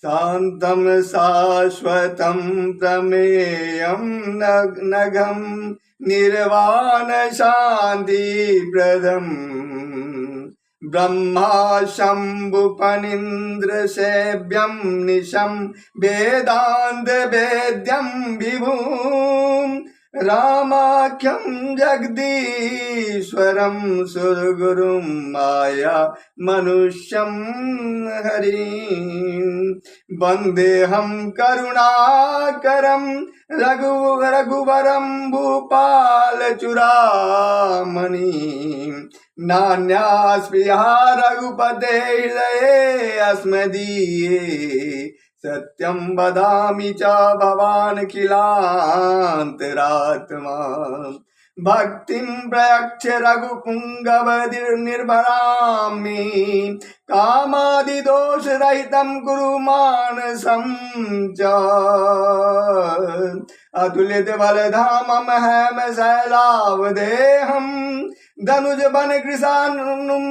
शान्तं शाश्वतं प्रमेयं नघं निर्वाण शान्तिप्रदम् ब्रह्मा शम्भुफणीन्द्रसेव्यं निशं वेदान्त वेद्यं विभुम् रामाख्यं जगदीश्वरं सुरगुरुं माया मनुष्यं हरिं वन्देऽहं करुणाकरं रघुवरं भूपालचूडामणिं नान्यास्पृहा रघुपते हृदये अस्मदीये सत्यं वदामि च भवान् किलान्तरात्मा भक्तिं प्रयच्छ रघुपुङ्गवनिर्भरामि कामादिदोषरहितं कुरु मानसं च अतुलितबलधामं हेमशैलावदेहं धनुजवनकृशानुं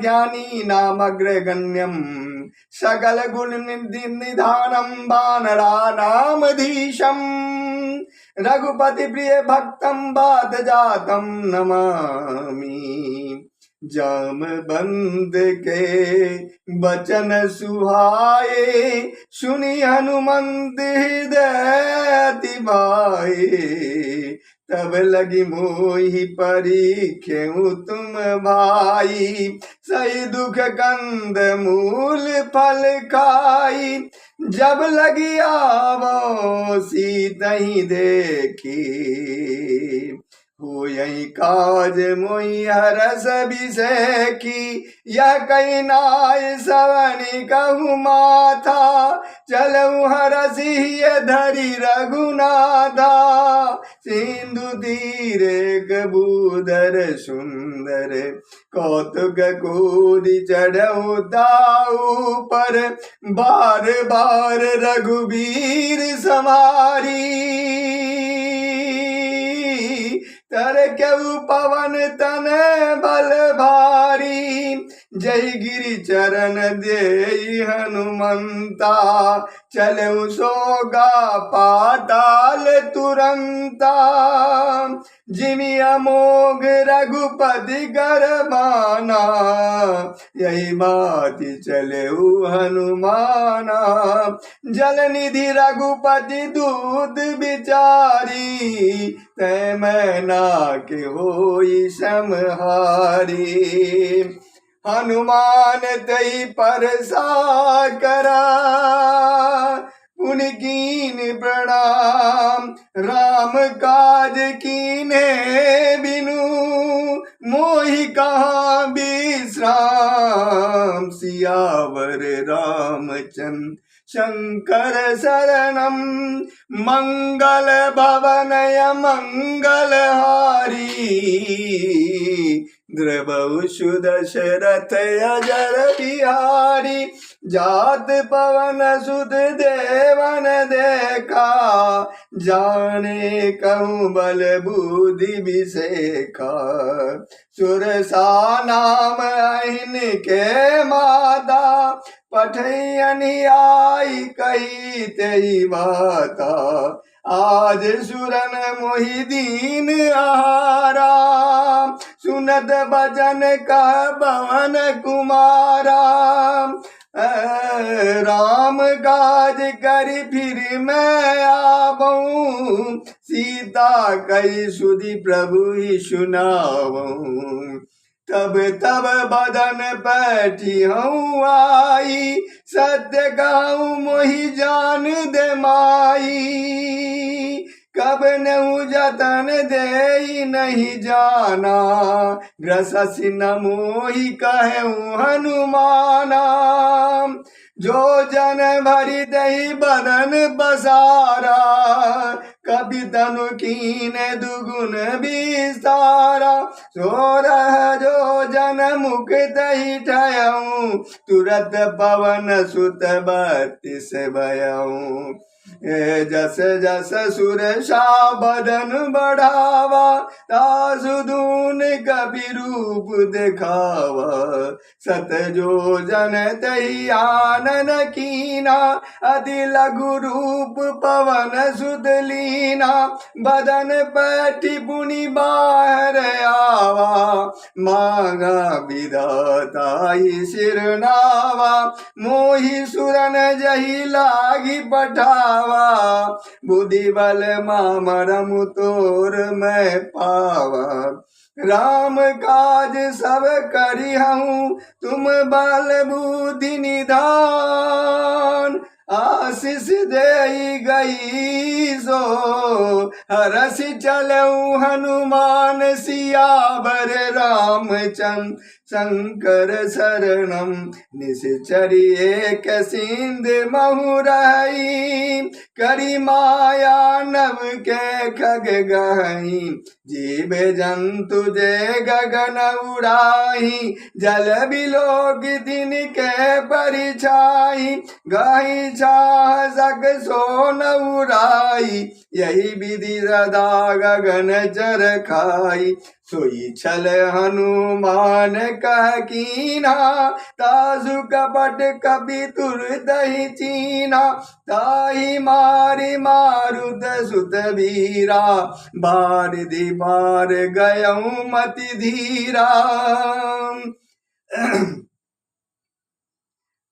ज्ञानीनामग्रगण्यम् सकल गुण निधानं वानराणामधीशं रघुपति प्रिय भक्तं बात जातं नमामि जामवंत के बचन सुहाए सुनि हनुमंत हृदय भाए तब लगी मोहि परीखें तुम भाई सही दुख कंद मूल फल खाई जब लगी आवो सीतहि देखी हो यही काज मोहि हरस विषय की यह कही नाय सवनी कहु माथा चलऊ हरसी धरी रघुनाथा सिंधु तीरे कबूदर सुंदर कौतुक कूदि चढ़ऊ दाऊ पर बार बार रघुबीर समारी तर क्यों पवन तन बल भारी जय गिरि चरण दे हनुमंता चलऊ सोगा पाताल तुरंता जिमि अमोघ रघुपति गरबाना यही बात चलऊ हनुमाना जल निधि रघुपति दूत बिचारी तै मैना के होई समहारी हनुमान तई परसा करा उनकीन प्रणाम राम काज कीने बिनु मोहि कहाँ विश्राम सियावर रामचंद्र शंकर शरणम मंगल भवनय मंगलहारी द्रवहु सुदशरथ अजर बिहारी जात पवन सुत देवन देखा जाने कहूँ बल बुद्धि विषेखा सुरसा नाम अहिन के माता पठैयनि आई कही तेई बाता आज सुरन मोहि दीन आहारा सुनत बचन कह पवन कुमारा राम काज करि फिर मैं आवऊं सीता कई सुधि प्रभु ही सुनावऊं तब तब बदन बैठी हूँ आई सत्य कहूँ मोहि जान दे माई कब नहु जतन दे नहीं जाना ग्रससि न मोहि कहूँ हनुमाना जो जन भरी दही बदन बसारा कभी तनु कीन दुगुन विस्तारा सो रह जो जन मुख दही ठयऊँ तुरत पवन सुत बत्तीस भयऊँ जस जस सुरसा बदन बढ़ावा, तासुदून कपि रूप दिखावा। सत जो जन तही आनन कीना, अति लघु रूप पवन सुत लीना। बदन पैठी पुनि बाहर आवा, मांगा विधाता ही सिरनावा। मोहि सुरन जही लागी पठावा, बुद्धि बल मामरम तोर मैं पावा। राम काज सब करिहूँ, तुम बल बुद्धि निधान। आशीष दे गई सो हरस चलऊ हनुमान, सियावर रामचंद्र शंकर शरणम। निश्चरी एक सिंध महुरई, करी माया नव के खग गहई। जीव जंतु जे गगन उड़ाही, जल बिलोक तिनके परिछाई। गाही चाह सक सो न उड़ाई, यही विधि सदा गगन चर खाई। सोई छल हनुमान कह कीना, तासु कपट कपि तुर दही चीना। ताही मारी मारुत सुत वीरा, बारिधि पार गयऊ मति धीरा।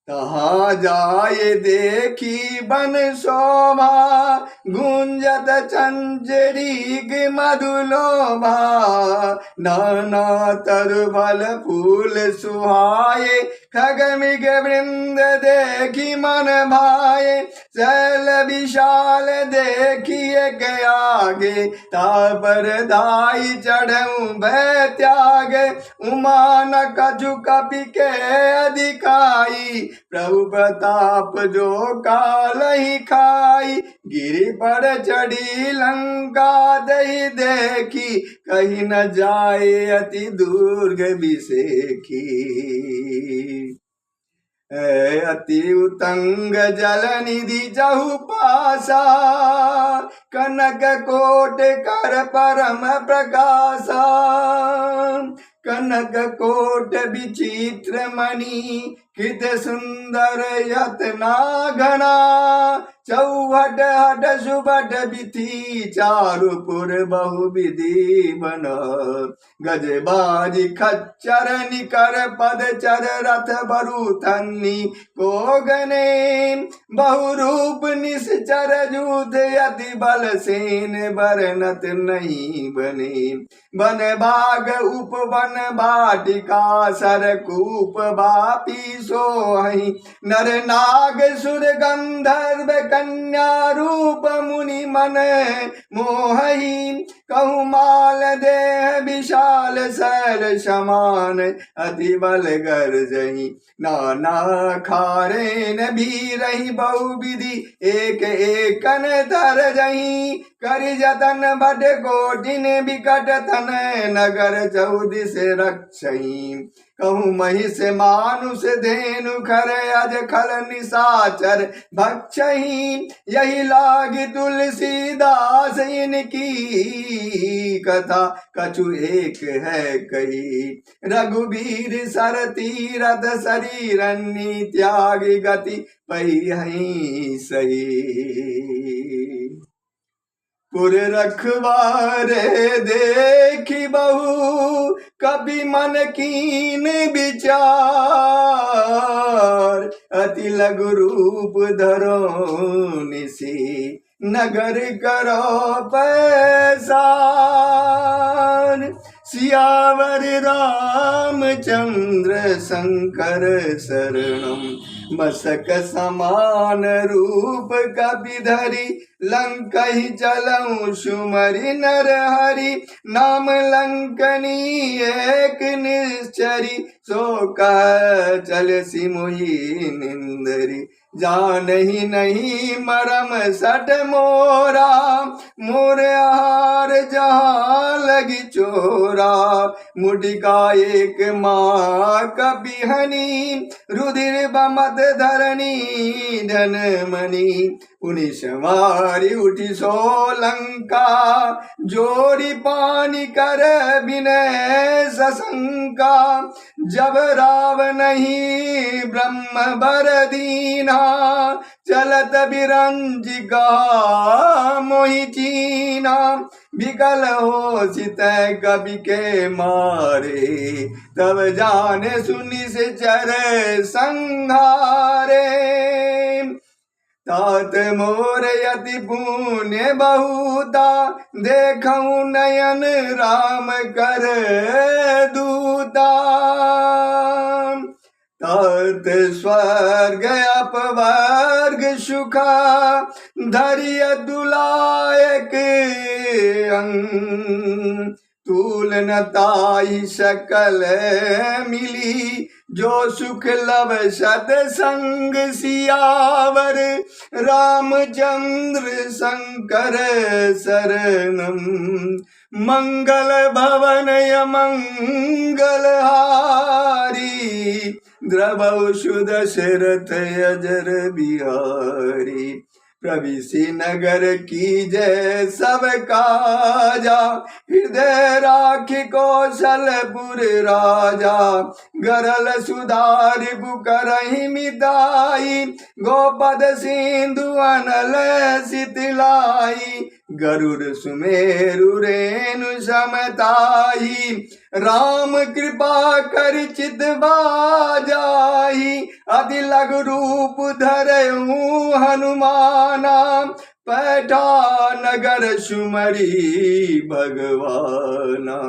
तहाँ जाय देखी बन शोभा, गुंजत चंचरीक मधुलोभा। नाना तरु फल फूल सुहाए, खगमिग वृंद देखी मन भाए। शैल विशाल देखिए के आगे, तापर दाई चढ़ऊ भय त्यागे। उमा न कछु कपि के अधिकाई, प्रभु प्रताप जो काल ही खाई। गिरि पर चढ़ी लंका दही देखी, कहीं न जाए अति दुर्ग विसेखी। अति उतंग जल निधि जहु पासा, कनक कोट कर परम प्रकाशा। कनक कोट विचित्र मणि, कृत सुंदर यतना घना। चौहट हट सुबट बिथी, चारुपुर बहुविधि बना। गजबाजी खच्चर निकर पद चर, रथ बरुथन्नी को गने। बहुरूप निश्चर जूथ, अति बल सेन बरनत नहीं बने। बन भाग उपवन बाटिका, सरकूप बापी सोहई। नर नाग सुर गंधर्व कन्या, रूप मुनि मन मोहई। कहु माल देह विशाल शैल समान, अति बल गर्जही। नाना खारेन भी रही बहुविधि, एक एकन तर जही। करि जतन बड कोटिन बिकट तन, नगर चौदिस रक्षही। कहूँ महिष मानुष धेनु खर, अज खल निशाचर भक्षही। यही लागी तुलसीदास इनकी, कथा कछु एक है कही। रघुबीर सर तीरथ शरीरन्नी, त्यागी गति पही सही। पुर रखवारे देखी बहु, कभी मन कीन विचार। अति लघु रूप धरो निसी, नगर करो पैसार। सियावर रामचंद्र शंकर शरणम, मसक समान रूप कपि धरी। लंक ही चलऊं सुमरि नर हरि, नाम लंकनी एक निश्चरी, सो कह चल सिमुहि निंदरी, जानहि नहीं मरम सट मोरा, मोर आहार जहाँ लगी चोरा, मुटिका एक माँ कपिहनी, रुधिर बमत धरणी धन मणि, पुनि संवारी उठी सोलंका, जोड़ी पानी कर विनय सशंका, जब राव नहीं ब्रह्म बर दीना, चलत बिरंजिका मोहि चीना, विकल हो सित कवि के मारे, तब जाने सुनि से चर संहारे, तात मोर यति पुण्य बहुता, देखऊं नयन राम कर दूता, तात स्वर्ग अपवर्ग सुखा, धरिय दुलायक अंग, तूल न ताई सकल मिली, जो सुख लब सत संग सियावर, रामचंद्र शंकर शरणम, मंगल भवन मंगल हारी, द्रवौ सुदशरथ अजर बिहारी, प्रविशि नगर की जय सब काजा, हृदय राखि कौशलपुर राजा, गरल सुधारि बुकरहि मिताई, गोपद सिंधु अनल सितलाई, गरुड़ सुमेरु रेणु समताई, राम कृपा कर चित बाजाई, अति लघु रूप धरऊं हनुमाना, पैठा नगर सुमरी भगवाना,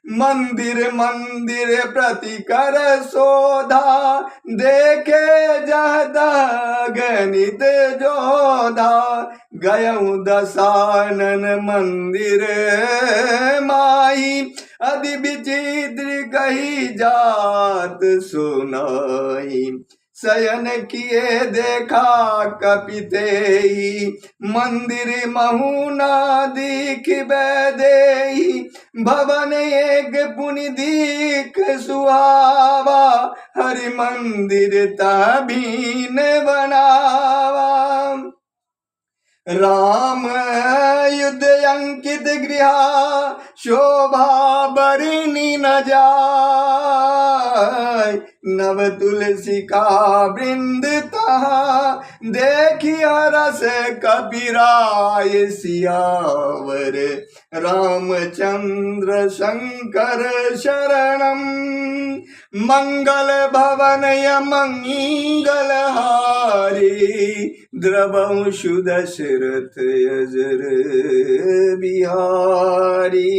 मंदिर मंदिर प्रति कर शोधा, देखे जहदा गणित जोधा, गयऊं दशानन मंदिर माही, अति विचित्र कही जात सुनाई, शयन किए देखा कपितेई, मंदिर महुना दीख बैदेही, भवन एक पुनि दीख सुहावा, हरि मंदिर तबीन बनावा, राम युद्ध अंकित गृहा, शोभा बरनी न जाय, नव तुलसी का वृंद तहा, देखिया रस कबीराय सियावर, रामचंद्र शंकर शरणम, मंगल भवन मंगल हारी, द्रवौ सुदशरथ अजर बिहारी।